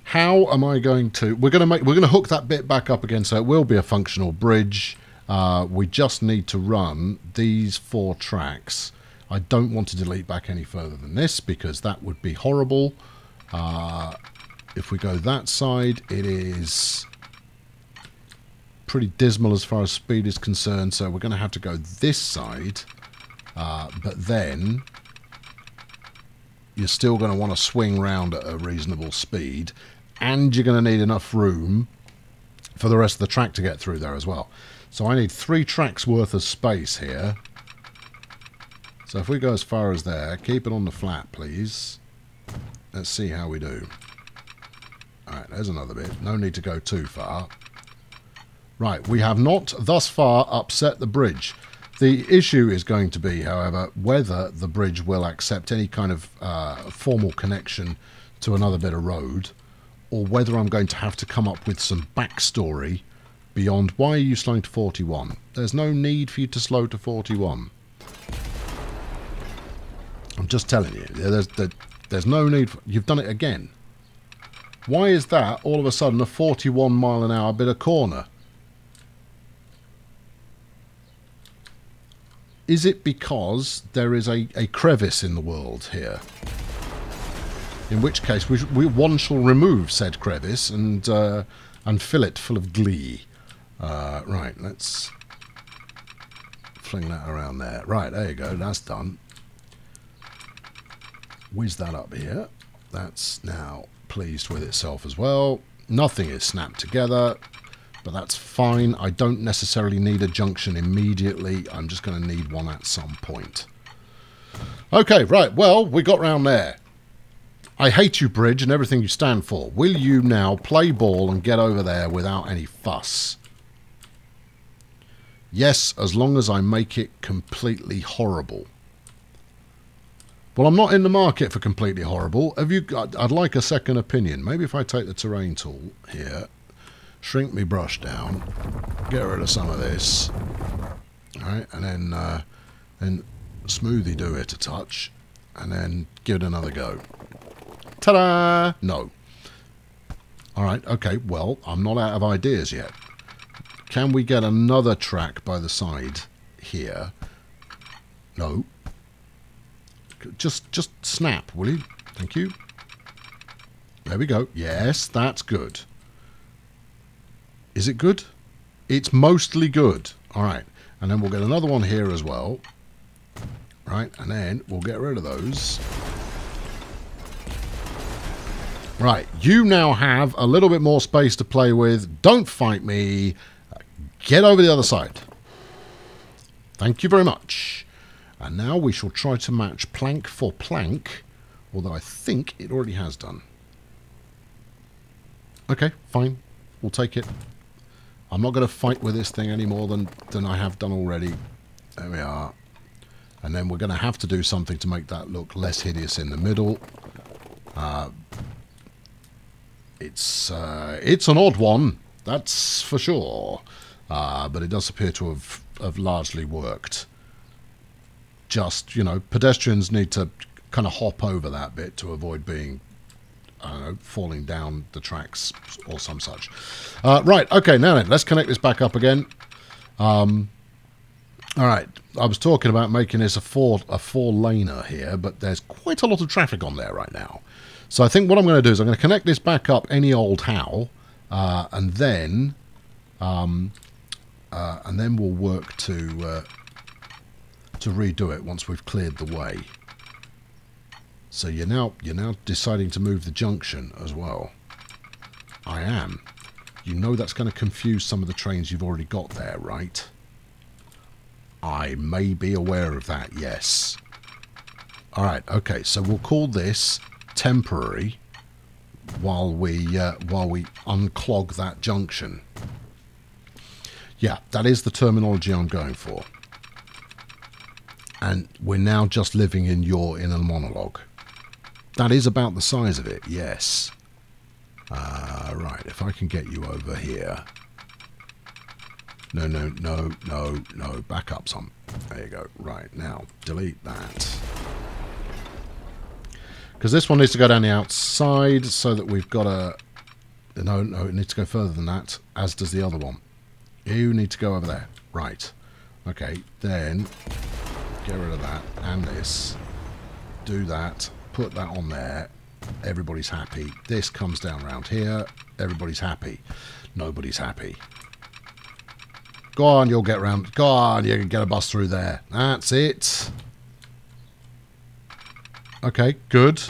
How am I going to... We're going to hook that bit back up again, so it will be a functional bridge. We just need to run these 4 tracks. I don't want to delete back any further than this because that would be horrible. If we go that side, it is pretty dismal as far as speed is concerned, so we're going to have to go this side. But then you're still going to want to swing round at a reasonable speed, and you're going to need enough room for the rest of the track to get through there as well. So I need 3 tracks worth of space here. So if we go as far as there, keep it on the flat, please. Let's see how we do. Alright, there's another bit. No need to go too far. Right, we have not thus far upset the bridge. The issue is going to be, however, whether the bridge will accept any kind of formal connection to another bit of road, or whether I'm going to have to come up with some backstory beyond why are you slowing to 41. There's no need for you to slow to 41. I'm just telling you, there's no need for... You've done it again. Why is that all of a sudden a 41 mile an hour bit of corner? Is it because there is a crevice in the world here? In which case one shall remove said crevice and fill it full of glee. Right, let's fling that around there. Right, there you go, that's done. Whiz that up here. That's now pleased with itself as well. Nothing is snapped together, but that's fine. I don't necessarily need a junction immediately. I'm just going to need one at some point. Okay, right, well, we got round there. I hate you, bridge, and everything you stand for. Will you now play ball and get over there without any fuss? Yes, as long as I make it completely horrible. Well, I'm not in the market for completely horrible. I'd like a second opinion. Maybe if I take the terrain tool here, shrink my brush down, get rid of some of this, all right, and then smoothie do it a touch, and then give it another go. Ta-da! No. All right, okay, well, I'm not out of ideas yet. Can we get another track by the side here? No. Just snap, will you? Thank you. There we go. Yes, that's good. Is it good? It's mostly good. All right. And then we'll get another one here as well. Right. And then we'll get rid of those. Right. You now have a little bit more space to play with. Don't fight me. Get over the other side. Thank you very much. And now we shall try to match plank for plank, although I think it already has done. Okay, fine. We'll take it. I'm not going to fight with this thing any more than I have done already. There we are. And then we're going to have to do something to make that look less hideous in the middle. It's an odd one, that's for sure. But it does appear to have largely worked. Just, you know, pedestrians need to kind of hop over that bit to avoid being, I don't know, falling down the tracks or some such. Right, okay, now then, let's connect this back up again. All right, I was talking about making this a four-laner here, but there's quite a lot of traffic on there right now. So I think what I'm going to do is I'm going to connect this back up any old how, and then we'll work to redo it once we've cleared the way. So you're now deciding to move the junction as well. I am. You know that's going to confuse some of the trains you've already got there, right? I may be aware of that, yes. Alright, okay, so we'll call this temporary while we unclog that junction. Yeah, that is the terminology I'm going for. And we're now just living in your inner monologue. That is about the size of it, yes. Right, if I can get you over here. No, back up some. There you go. Right, now, delete that. Because this one needs to go down the outside so that we've got a... No, it needs to go further than that, as does the other one. You need to go over there. Right. Okay, then get rid of that and this. Do that. Put that on there. Everybody's happy. This comes down around here. Everybody's happy. Nobody's happy. Go on, you'll get round. Go on, you can get a bus through there. That's it. Okay, good.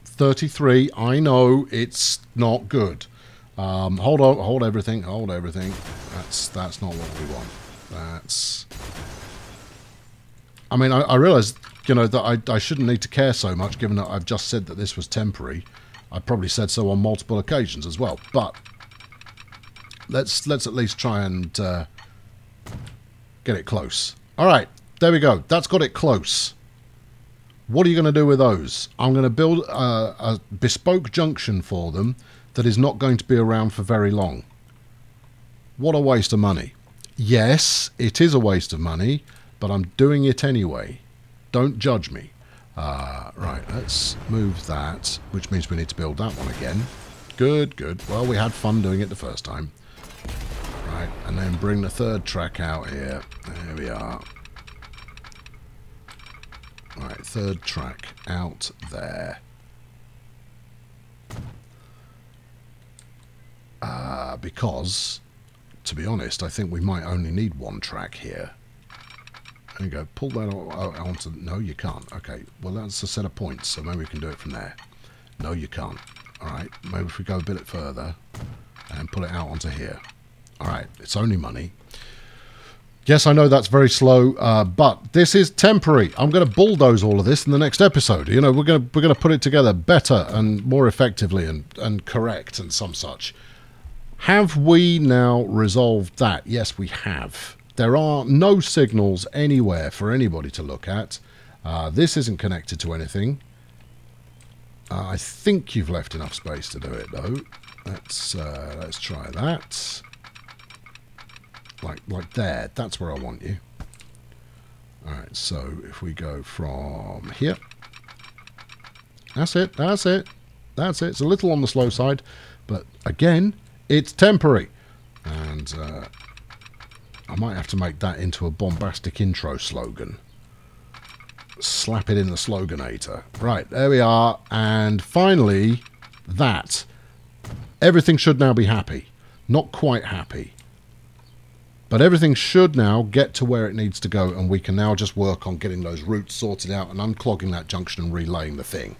33. I know it's not good. Hold on, hold everything. That's not what we want. That's... I mean, I realise, you know, that I shouldn't need to care so much, given that I've just said that this was temporary. I probably said so on multiple occasions as well. But let's at least try and get it close. All right, there we go. That's got it close. What are you going to do with those? I'm going to build a bespoke junction for them that is not going to be around for very long. What a waste of money. Yes, it is a waste of money, but I'm doing it anyway. Don't judge me. Right, let's move that, which means we need to build that one again. Good, good. Well, we had fun doing it the first time. Right, and then bring the third track out here. There we are. Right, third track out there. Because, to be honest, I think we might only need one track here. There you go. Pull that onto... No, you can't. Okay, well, that's a set of points, so maybe we can do it from there. No, you can't. All right, maybe if we go a bit further and pull it out onto here. All right, it's only money. Yes, I know that's very slow, but this is temporary. I'm going to bulldoze all of this in the next episode. You know, we're going to put it together better and more effectively and correct and some such. Have we now resolved that? Yes, we have. There are no signals anywhere for anybody to look at. This isn't connected to anything. I think you've left enough space to do it, though. Let's try that. Like there. That's where I want you. Alright, so if we go from here. That's it. That's it. That's it. It's a little on the slow side. But again, it's temporary. And I might have to make that into a bombastic intro slogan. Slap it in the sloganator. Right, there we are. And finally, that. Everything should now be happy. Not quite happy. But everything should now get to where it needs to go, and we can now just work on getting those routes sorted out and unclogging that junction and relaying the thing.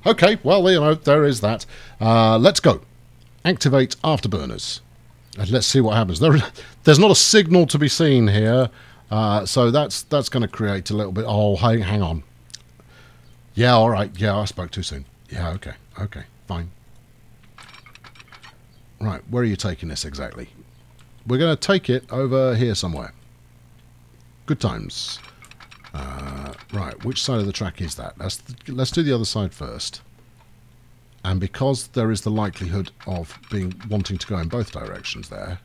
Okay, well, you know, there is that. Let's go. Activate afterburners. And let's see what happens. There's not a signal to be seen here. So that's going to create a little bit... Oh, hang on. Yeah, all right. Yeah, I spoke too soon. Yeah, okay. Okay, fine. Right, where are you taking this exactly? We're going to take it over here somewhere. Good times. Right, which side of the track is that? Let's do the other side first. And because there is the likelihood of wanting to go in both directions there,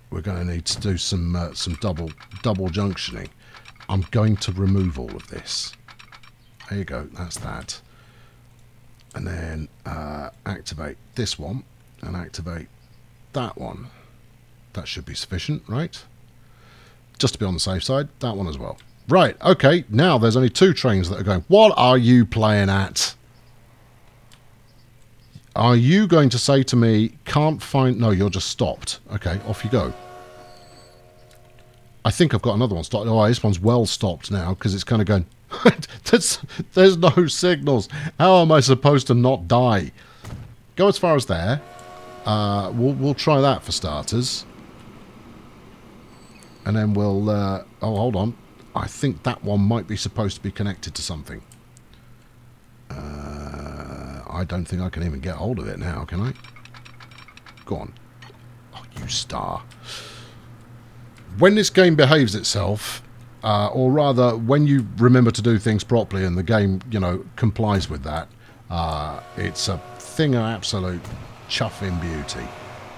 we're going to need to do some double junctioning. I'm going to remove all of this. There you go, that's that. And then activate this one and activate that one. That should be sufficient, right? Just to be on the safe side, that one as well. Right, okay, now there's only 2 trains that are going. What are you playing at? Are you going to say to me, can't find... No, you're just stopped. Okay, off you go. I think I've got another one stopped. Oh, this one's well stopped now because it's kind of going... there's no signals. How am I supposed to not die? Go as far as there. We'll try that for starters. And then we'll... oh, hold on. I think that one might be supposed to be connected to something. I don't think I can even get hold of it now, can I? Go on. Oh, you star. When this game behaves itself, or rather, when you remember to do things properly and the game, you know, complies with that, it's a thing of absolute chuffing beauty.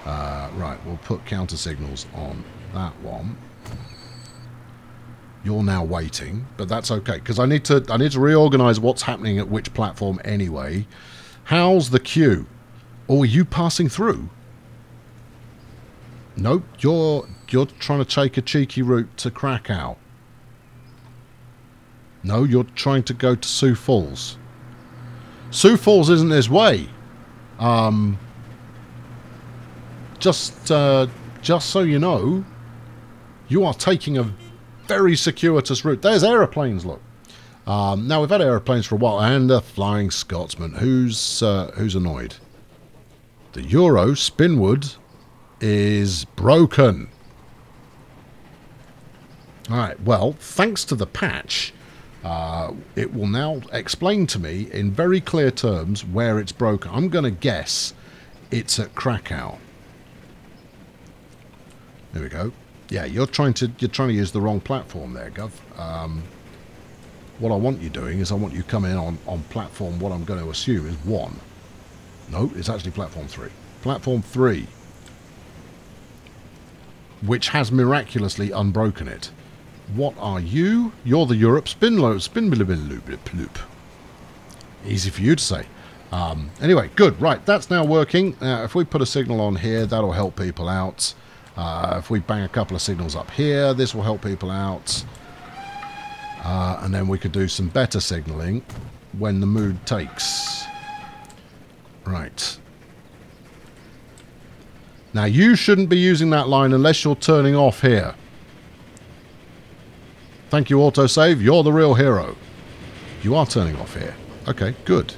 Right, we'll put counter signals on that one. You're now waiting, but that's okay because I need to reorganize what's happening at which platform anyway. How's the queue? Oh, are you passing through? Nope, you're trying to take a cheeky route to Krakow. No, you're trying to go to Sioux Falls. Sioux Falls isn't this way. Just so you know, you are taking a very circuitous route. There's aeroplanes, look. Now, we've had aeroplanes for a while, and a Flying Scotsman. Who's annoyed? The Euro Spinwood is broken. Alright, well, thanks to the patch, it will now explain to me in very clear terms where it's broken. I'm going to guess it's at Krakow. There we go. Yeah, you're trying to use the wrong platform there, Gov. What I want you doing is I want you coming in on platform, what I'm going to assume is 1. No, it's actually platform 3. Platform 3. Which has miraculously unbroken it. What are you? You're the Europe spin loop. Easy for you to say. Anyway, good. Right, that's now working. If we put a signal on here, that'll help people out. If we bang a couple of signals up here, this will help people out. And then we could do some better signalling when the mood takes. Right. Now, you shouldn't be using that line unless you're turning off here. Thank you, autosave. You're the real hero. You are turning off here. Okay, good.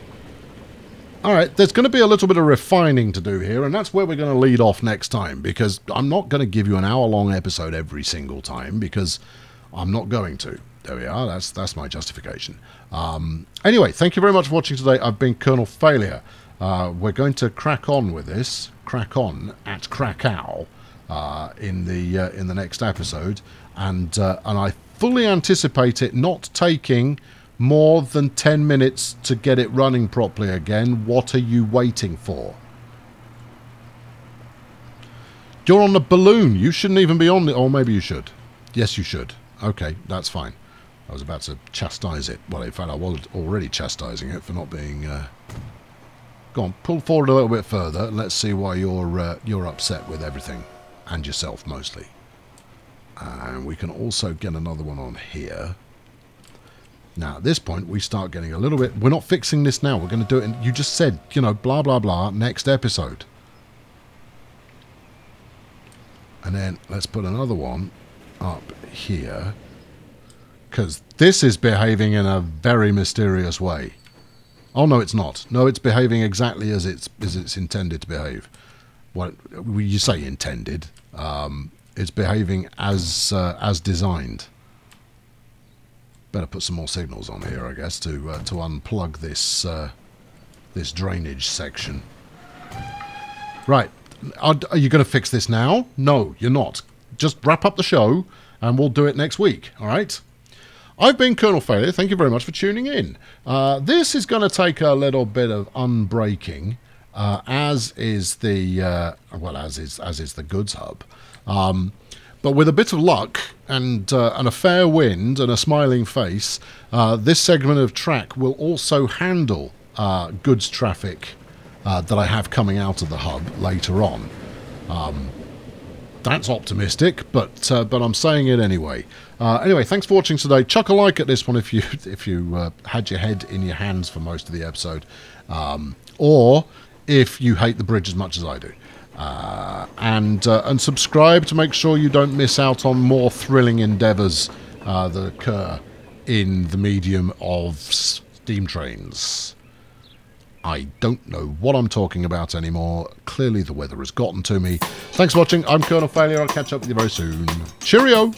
Alright, there's going to be a little bit of refining to do here, and that's where we're going to lead off next time, because I'm not going to give you an hour-long episode every single time, because I'm not going to. There we are, that's my justification. Anyway, thank you very much for watching today. I've been Colonel Failure. We're going to crack on with this, crack on at Krakow in the next episode, and I fully anticipate it not taking more than 10 minutes to get it running properly again. What are you waiting for? You're on the balloon. You shouldn't even be on it. Or maybe you should. Yes, you should. Okay, that's fine. I was about to chastise it. Well, in fact, I was already chastising it for not being... Go on, pull forward a little bit further. Let's see why you're upset with everything. And yourself, mostly. And we can also get another one on here. Now, at this point, we start getting a little bit... We're not fixing this now. We're going to do it... You just said, you know, blah, blah, blah, next episode. And then let's put another one up here. Because this is behaving in a very mysterious way. Oh, no, it's not. No, it's behaving exactly as it's intended to behave. Well, you say intended. it's behaving as designed. Better put some more signals on here, I guess, to unplug this this drainage section. Right, are you going to fix this now? No, you're not. Just wrap up the show, and we'll do it next week. All right. I've been Colonel Failure. Thank you very much for tuning in. This is going to take a little bit of unbreaking, as is the as is the goods hub. But with a bit of luck and a fair wind and a smiling face, this segment of track will also handle goods traffic that I have coming out of the hub later on. That's optimistic, but I'm saying it anyway. Anyway, thanks for watching today. Chuck a like at this one if you had your head in your hands for most of the episode, or if you hate the bridge as much as I do. And subscribe to make sure you don't miss out on more thrilling endeavours that occur in the medium of steam trains. I don't know what I'm talking about anymore. Clearly the weather has gotten to me. Thanks for watching. I'm Colonel Failure. I'll catch up with you very soon. Cheerio!